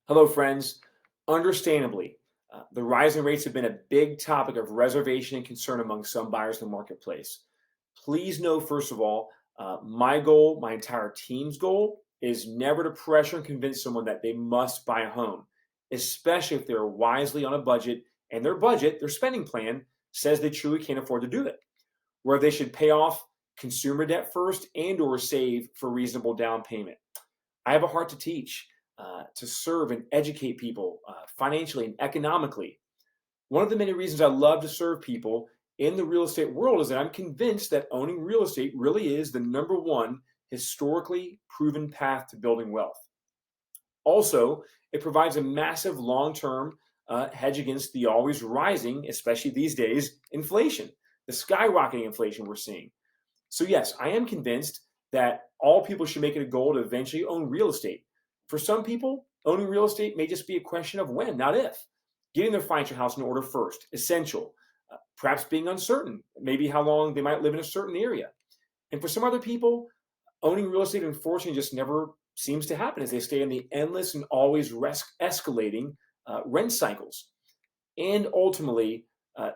Hello, friends. Understandably, the rising rates have been a big topic of reservation and concern among some buyers in the marketplace. Please know, first of all, my goal, my entire team's goal, is never to pressure and convince someone that they must buy a home, especially if they're wisely on a budget and their budget, their spending plan, says they truly can't afford to do it, where they should pay off consumer debt first and or save for reasonable down payment. I have a heart to teach, to serve and educate people financially and economically. One of the many reasons I love to serve people in the real estate world is that I'm convinced that owning real estate really is the number one historically proven path to building wealth. Also, it provides a massive long term hedge against the always rising, especially these days, inflation, the skyrocketing inflation we're seeing. So, yes, I am convinced that all people should make it a goal to eventually own real estate. For some people, owning real estate may just be a question of when, not if. Getting their financial house in order first, essential. Perhaps being uncertain, maybe how long they might live in a certain area. And for some other people, owning real estate unfortunately just never seems to happen as they stay in the endless and always escalating rent cycles. And ultimately,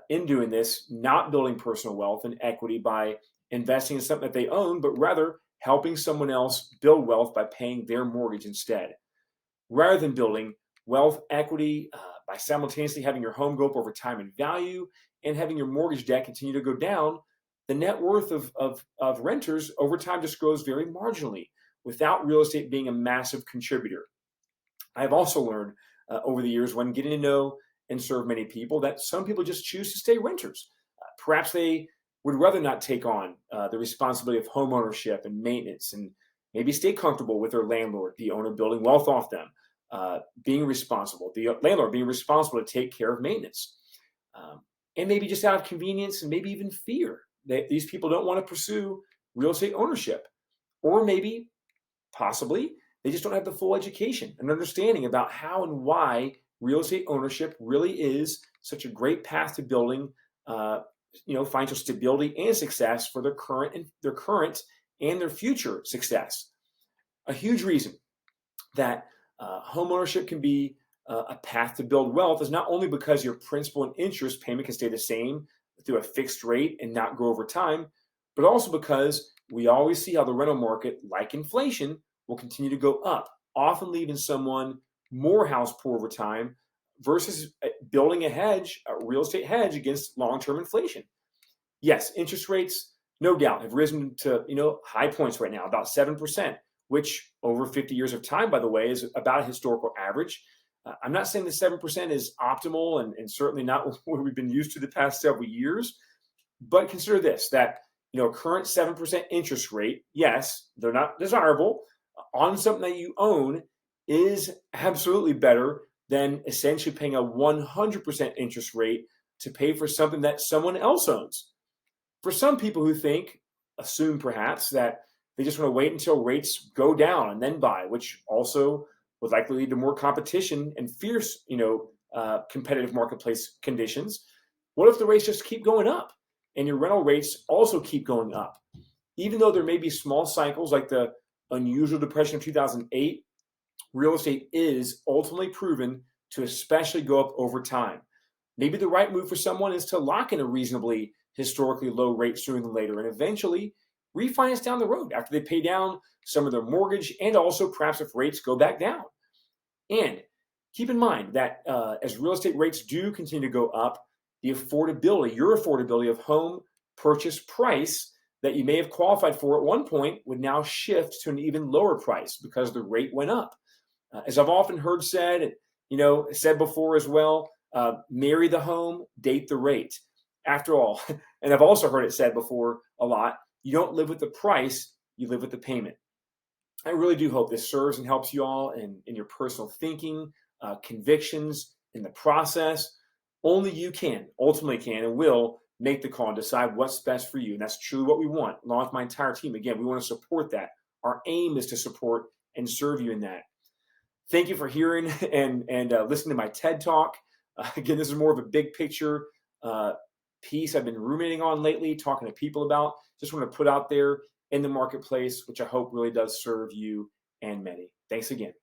in doing this, not building personal wealth and equity by investing in something that they own, but rather helping someone else build wealth by paying their mortgage instead. Rather than building wealth equity by simultaneously having your home go up over time in value and having your mortgage debt continue to go down, the net worth of renters over time just grows very marginally without real estate being a massive contributor. I have also learned over the years when getting to know and serve many people that some people just choose to stay renters. Perhaps they would rather not take on the responsibility of home ownership and maintenance and maybe stay comfortable with their landlord, the owner building wealth off them, being responsible, the landlord being responsible to take care of maintenance. And maybe just out of convenience and maybe even fear that these people don't want to pursue real estate ownership. Or maybe, possibly, they just don't have the full education and understanding about how and why real estate ownership really is such a great path to building financial stability and success for their current and their future success. A huge reason that home ownership can be a path to build wealth is not only because your principal and interest payment can stay the same through a fixed rate and not grow over time, but also because we always see how the rental market, like inflation, will continue to go up, often leaving someone more house poor over time versus building a real estate hedge against long-term inflation. Yes, interest rates, no doubt, have risen to high points right now, about 7%, which over 50 years of time, by the way, is about a historical average. I'm not saying the 7% is optimal and certainly not what we've been used to the past several years, but consider this, that current 7% interest rate, yes, they're not desirable, on something that you own is absolutely better than essentially paying a 100% interest rate to pay for something that someone else owns. For some people who assume perhaps that they just want to wait until rates go down and then buy, which also would likely lead to more competition and fierce, competitive marketplace conditions. What if the rates just keep going up and your rental rates also keep going up? Even though there may be small cycles like the unusual depression of 2008, real estate is ultimately proven to especially go up over time. Maybe the right move for someone is to lock in a reasonably historically low rate sooner than later and eventually refinance down the road after they pay down some of their mortgage and also perhaps if rates go back down. And keep in mind that as real estate rates do continue to go up, your affordability of home purchase price that you may have qualified for at one point would now shift to an even lower price because the rate went up. As I've often heard said, said before as well, marry the home, date the rate. After all, and I've also heard it said before a lot, you don't live with the price, you live with the payment. I really do hope this serves and helps you all in your personal thinking, convictions, in the process. Only you ultimately can, and will make the call and decide what's best for you. And that's truly what we want, along with my entire team. Again, we want to support that. Our aim is to support and serve you in that. Thank you for hearing and listening to my TED Talk. Again, this is more of a big picture piece I've been ruminating on lately, talking to people about. Just want to put out there in the marketplace, which I hope really does serve you and many. Thanks again.